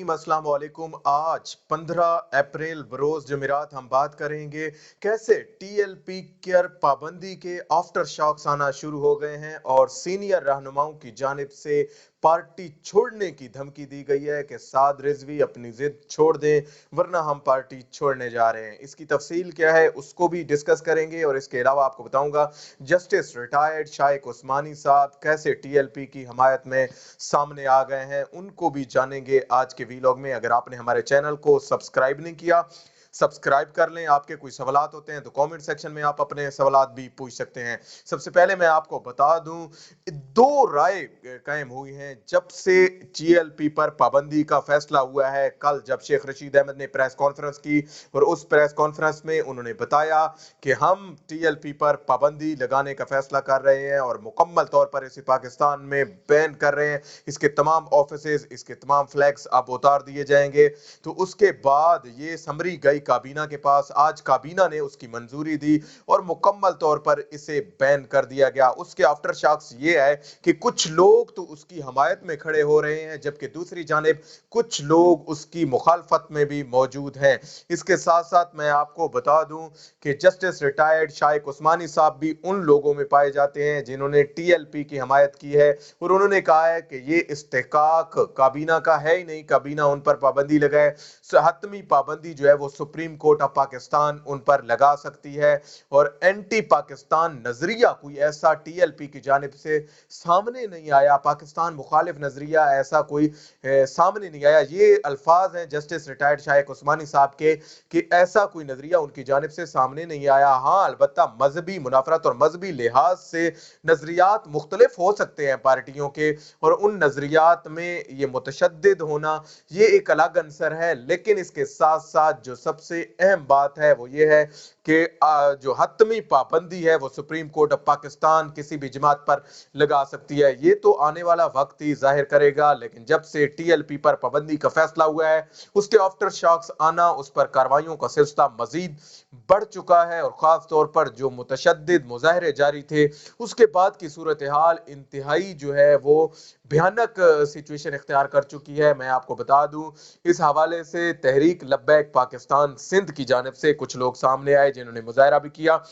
नाज़रीन अस्सलाम वालेकुम। आज 15 अप्रैल बरोज़ जुमेरात हम बात करेंगे कैसे टीएलपी पर पाबंदी के आफ्टर शॉक्स आना शुरू हो गए हैं और सीनियर रहनुमाओं की जानिब से पार्टी छोड़ने की धमकी दी गई है कि साद रिजवी अपनी जिद छोड़ दें वरना हम पार्टी छोड़ने जा रहे हैं। इसकी तफसील क्या है उसको भी डिस्कस करेंगे और इसके अलावा आपको बताऊंगा जस्टिस रिटायर्ड शाइक उस्मानी साहब कैसे टीएलपी की हमायत में सामने आ गए हैं, उनको भी जानेंगे आज के वीलॉग में। अगर आपने हमारे चैनल को सब्सक्राइब नहीं किया, सब्सक्राइब कर लें। आपके कोई सवालात होते हैं तो कमेंट सेक्शन में आप अपने सवालात भी पूछ सकते हैं। सबसे पहले मैं आपको बता दूं, दो राय कायम हुई हैं जब से टीएलपी पर पाबंदी का फैसला हुआ है। कल जब शेख रशीद अहमद ने प्रेस कॉन्फ्रेंस की और उस प्रेस कॉन्फ्रेंस में उन्होंने बताया कि हम टीएलपी पर पाबंदी लगाने का फैसला कर रहे हैं और मुकम्मल तौर पर इसे पाकिस्तान में बैन कर रहे हैं। इसके तमाम ऑफिसेज, इसके तमाम फ्लैग्स अब उतार दिए जाएंगे। तो उसके बाद ये समरी गई काबीना के पास। आज काबीना ने उसकी मंजूरी दी और मुकम्मल तौर पर इसे बैन कर दिया गया। उसके आफ्टर शॉक्स ये है कि कुछ लोग तो उसकी हमायत में खड़े हो रहे हैं जबकि दूसरी जानिब कुछ लोग उसकी मुखालफत में भी मौजूद हैं। इसके साथ साथ मैं आपको बता दूं कि जस्टिस रिटायर्ड शाइक उस्मानी साहब भी उन लोगों में पाए जाते हैं जिन्होंने टीएलपी की हमायत की है और उन्होंने कहा है कि ये इस्तेकाक काबीना का है ही नहीं, काबीना उन पर पाबंदी लगाए। हतमी पाबंदी जो है वो सुप्रीम कोर्ट ऑफ पाकिस्तान उन पर लगा सकती है और एंटी पाकिस्तान नजरिया कोई ऐसा टीएलपी की जानिब से सामने नहीं आया, पाकिस्तान मुखालिफ नजरिया ऐसा कोई सामने नहीं आया। ये अल्फाज हैं जस्टिस रिटायर्ड शाइक उस्मानी साहब के कि ऐसा कोई नजरिया उनकी जानिब से सामने नहीं आया। हाँ, अलबत्ता मजहबी मुनाफरत और मजहबी लिहाज से नजरियात मुख्तलिफ हो सकते हैं पार्टियों के और उन नजरियात में ये मुतशद्दिद होना ये एक अलग अंसर है। लेकिन इसके साथ साथ जो सबसे अहम बात है वो ये है कि जो हतमी पाबंदी है वो सुप्रीम कोर्ट ऑफ पाकिस्तान किसी भी जमात पर लगा सकती है। ये तो आने वाला वक्त ही जाहिर करेगा, लेकिन जब से टीएलपी पर पाबंदी का फैसला हुआ है उसके आफ्टर शॉक्स आना, उस पर कार्रवाइयों का सिलसिला मजीद बढ़ चुका है और खास तौर पर जो मुतशद्दिद मुजाहरे जारी थे उसके बाद की सूरत हाल इंतहाई जो है वो भयानक सिचुएशन इख्तियार कर चुकी है। मैं आपको बता दूं, इस हवाले से तहरीक लब्बैक पाकिस्तान सिंध की जानिब से कुछ लोग सामने आए जिन्होंने मुजाहरा भी किया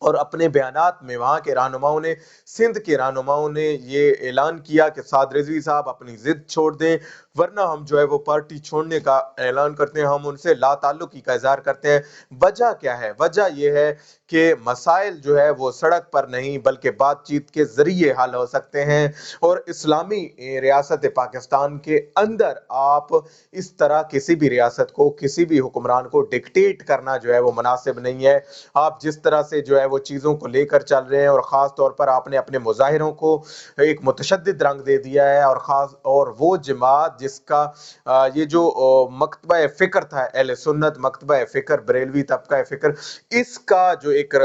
और अपने बयानात में वहां के रहनुमाओं ने, सिंध के रहनुमाओं ने ये ऐलान किया कि साद रिजवी साहब अपनी जिद छोड़ दें वरना हम जो है वो पार्टी छोड़ने का ऐलान करते हैं, हम उनसे ला ताल्लुकी का इजहार करते हैं। वजह क्या है? वजह यह है कि मसाइल जो है वो सड़क पर नहीं बल्कि बातचीत के जरिए हल हो सकते हैं और इस्लामी रियासत पाकिस्तान के अंदर आप इस तरह किसी भी रियासत को, किसी भी हुक्मरान को डिक्टेट करना जो है वो मुनासिब नहीं है। आप जिस तरह से जो है वो चीज़ों को लेकर चल रहे हैं और ख़ास तौर पर आपने अपने मुजाहिरों को एक मुतशद्दिद रंग दे दिया है और ख़ास और वो जमात जिसका ये जो मकतबा फ़िक्र था अहले सुन्नत, मकतबा फ़िक्र बरेलवी तबका फ़िक्र, इसका जो एक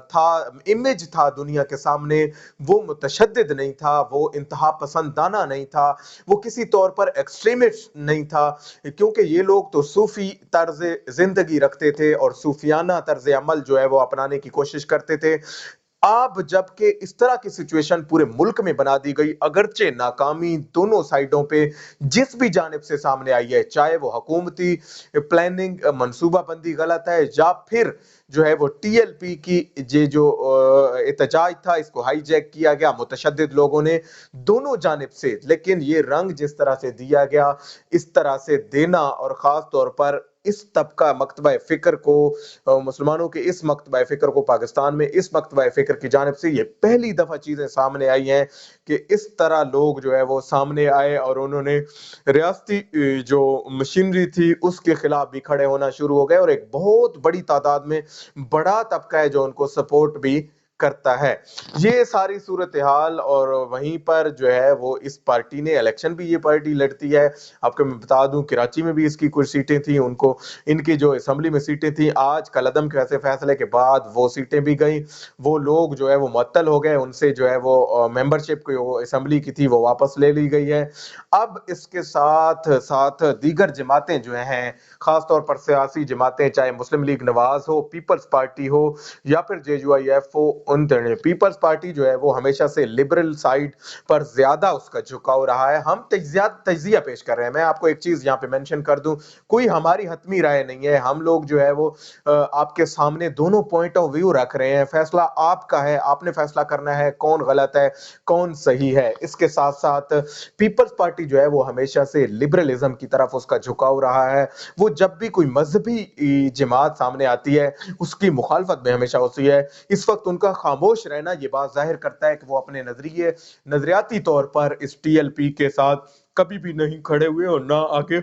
था इमेज था दुनिया के सामने, वो मुतशद्दिद नहीं था, वो इंतहा पसंदाना नहीं था, वो किसी तौर पर एक्सट्रीमिस्ट नहीं था, क्योंकि ये लोग तो सूफी तर्ज जिंदगी रखते थे और सूफियाना तर्ज अमल जो है वो अपनाने की कोशिश करते थे। अब जबकि इस तरह की सिचुएशन पूरे मुल्क में बना दी गई, अगरचे नाकामी दोनों साइडों पे जिस भी जानिब से सामने आई है, चाहे वो हुकूमती प्लानिंग मनसूबाबंदी गलत है या फिर जो है वो टीएलपी की ये जो एहतजाज था इसको हाईजैक किया गया मुतशद्दिद लोगों ने दोनों जानिब से। लेकिन ये रंग जिस तरह से दिया गया, इस तरह से देना और ख़ास तौर पर इस तबका मकतबा फ़िक्र को, मुसलमानों के इस मकतबा फ़िक्र को पाकिस्तान में इस मकतबा फ़िक्र की जानिब से ये पहली दफ़ा चीज़ें सामने आई हैं कि इस तरह लोग जो है वो सामने आए और उन्होंने रियासती जो मशीनरी थी उसके खिलाफ भी खड़े होना शुरू हो गए और एक बहुत बड़ी तादाद में बड़ा तबका है जो उनको सपोर्ट भी करता है। ये सारी सूरत हाल और वहीं पर जो है वो इस पार्टी ने इलेक्शन भी ये पार्टी लड़ती है। आपको मैं बता दूं कराची में भी इसकी कुछ सीटें थी, उनको इनकी जो असेंबली में सीटें थी आज कलअदम के ऐसे फैसले के बाद वो सीटें भी गई, वो लोग जो है वो मुअत्तल हो गए, उनसे जो है वो मेंबरशिप को असेंबली की थी वो वापस ले ली गई है। अब इसके साथ साथ दीगर जमातें जो हैं, खासतौर पर सियासी जमातें, चाहे मुस्लिम लीग नवाज हो, पीपल्स पार्टी हो या फिर जेयूआईएफ हो, उन पीपल्स पार्टी जो है वो हमेशा से लिबरल साइड पर ज्यादा उसका झुकाव रहा है। हम तजिया पेश कर रहे हैं। मैं आपको एक चीज यहाँ पे मेंशन कर दूं, कोई हमारी हतमी राय नहीं है। हम लोग जो है वो आपके सामने दोनों पॉइंट ऑफ व्यू रख रहे हैं। फैसला आपका है, आपने फैसला करना है कौन गलत है कौन सही है। इसके साथ साथ पीपल्स पार्टी जो है वो हमेशा से लिबरलिज्म की तरफ उसका झुकाव रहा है। वो जब भी कोई मजहबी जमात सामने आती है उसकी मुखालफत में हमेशा होती है। इस वक्त उनका खामोश रहना ये बात जाहिर करता है कि वो अपने नजरियाती तौर पर इस टीएलपी के साथ कभी भी नहीं खड़े हुए और ना आगे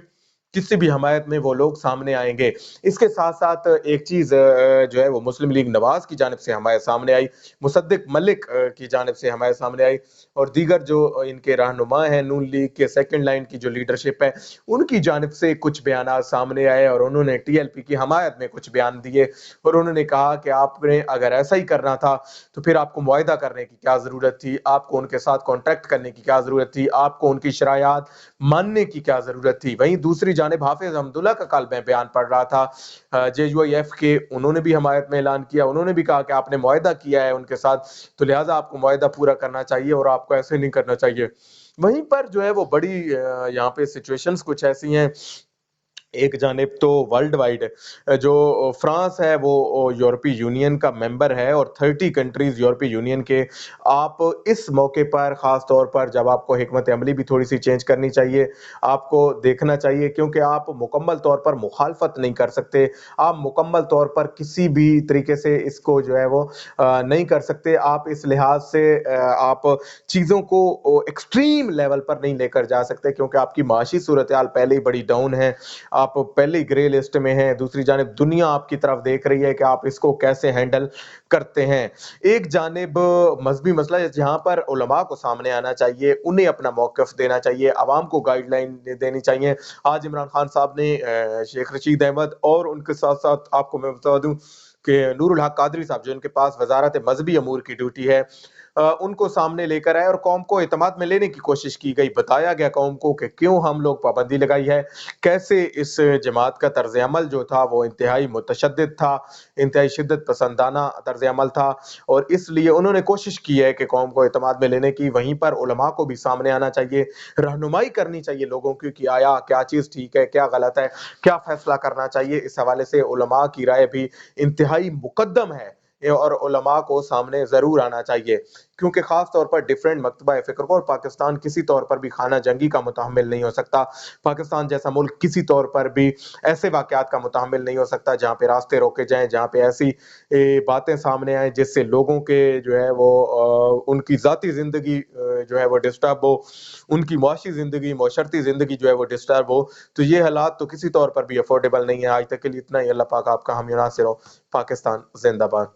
किसी भी हमायत में वो लोग सामने आएंगे। इसके साथ साथ एक चीज जो है वो मुस्लिम लीग नवाज की जानिब से हमारे सामने आई, मुसद्दिक मलिक की जानिब से हमारे सामने आई, और दीगर जो इनके रहनुमा हैं नून लीग के सेकंड लाइन की जो लीडरशिप है उनकी जानिब से कुछ बयान सामने आए और उन्होंने टीएलपी की हमायत में कुछ बयान दिए। और उन्होंने कहा कि आपने अगर ऐसा ही करना था तो फिर आपको मुआहदा करने की क्या जरूरत थी, आपको उनके साथ कॉन्ट्रैक्ट करने की क्या जरूरत थी, आपको उनकी शरायात मानने की क्या जरूरत थी। वहीं दूसरी जानिब हाफिज अब्दुल्ला का कल मैं बयान पढ़ रहा था जेयूआईएफ के, उन्होंने भी हमायत में ऐलान किया। उन्होंने भी कहा कि आपने मुआहदा किया है उनके साथ तो लिहाजा आपको मुआहदा पूरा करना चाहिए और आपको ऐसे नहीं करना चाहिए। वहीं पर जो है वो बड़ी यहाँ पे सिचुएशंस कुछ ऐसी हैं। एक जानिब तो वर्ल्ड वाइड जो फ्रांस है वो यूरोपीय यूनियन का मेंबर है और 30 कंट्रीज यूरोपीय यूनियन के। आप इस मौके पर खास तौर पर जब आपको हिकमत अमली भी थोड़ी सी चेंज करनी चाहिए, आपको देखना चाहिए, क्योंकि आप मुकम्मल तौर पर मुखालफत नहीं कर सकते, आप मुकम्मल तौर पर किसी भी तरीके से इसको जो है वो नहीं कर सकते। आप इस लिहाज से आप चीज़ों को एक्सट्रीम लेवल पर नहीं लेकर जा सकते, क्योंकि आपकी माशी सूरत हाल पहले ही बड़ी डाउन है, आप पहले ही ग्रे लिस्ट में हैं। दूसरी जानिब दुनिया आपकी तरफ देख रही है कि आप इसको कैसे हैंडल करते हैं। एक जानिब मजहबी मसला है जहां पर उलमा को सामने आना चाहिए, उन्हें अपना मौकफ देना चाहिए, आवाम को गाइडलाइन देनी चाहिए। आज इमरान खान साहब ने शेख रशीद अहमद और उनके साथ साथ आपको मैं बता दूं कि नूरुल हक कादरी साहब जो उनके पास वजारत मजहबी अमूर की ड्यूटी है, उनको सामने लेकर आए और कौम को एतमाद में लेने की कोशिश की गई। बताया गया कौम को कि क्यों हम लोग पाबंदी लगाई है, कैसे इस जमात का तर्ज अमल जो था वो इंतहाई मुतशद्दिद था, इंतहाई शिद्दत पसंदाना तर्ज अमल था, और इसलिए उन्होंने कोशिश की है कि कौम को एतमाद में लेने की। वहीं पर उलमा को भी सामने आना चाहिए, रहनुमाई करनी चाहिए लोगों की कि आया क्या चीज़ ठीक है क्या गलत है, क्या फैसला करना चाहिए। इस हवाले से उलमा की राय भी इंतहाई मुकद्दम है और उलमा को सामने जरूर आना चाहिए, क्योंकि खास तौर पर डिफरेंट मकतबा फिक्र को, और पाकिस्तान किसी तौर पर भी खाना जंगी का मुतहम्मिल नहीं हो सकता। पाकिस्तान जैसा मुल्क किसी तौर पर भी ऐसे वाकयात का मुतहम्मिल नहीं हो सकता जहाँ पे रास्ते रोके जाएं, जहाँ पे ऐसी बातें सामने आए जिससे लोगों के जो है वो उनकी जाती जिंदगी जो है वो डिस्टर्ब हो, उनकी मुआशी जिंदगी मुशरती जिंदगी जो है वो डिस्टर्ब हो। तो ये हालात तो किसी तौर पर भी अफोर्डेबल नहीं है। आज तक के लिए इतना ही। अल्लाह पाक आपका हम नासिर हो। पाकिस्तान जिंदाबाद।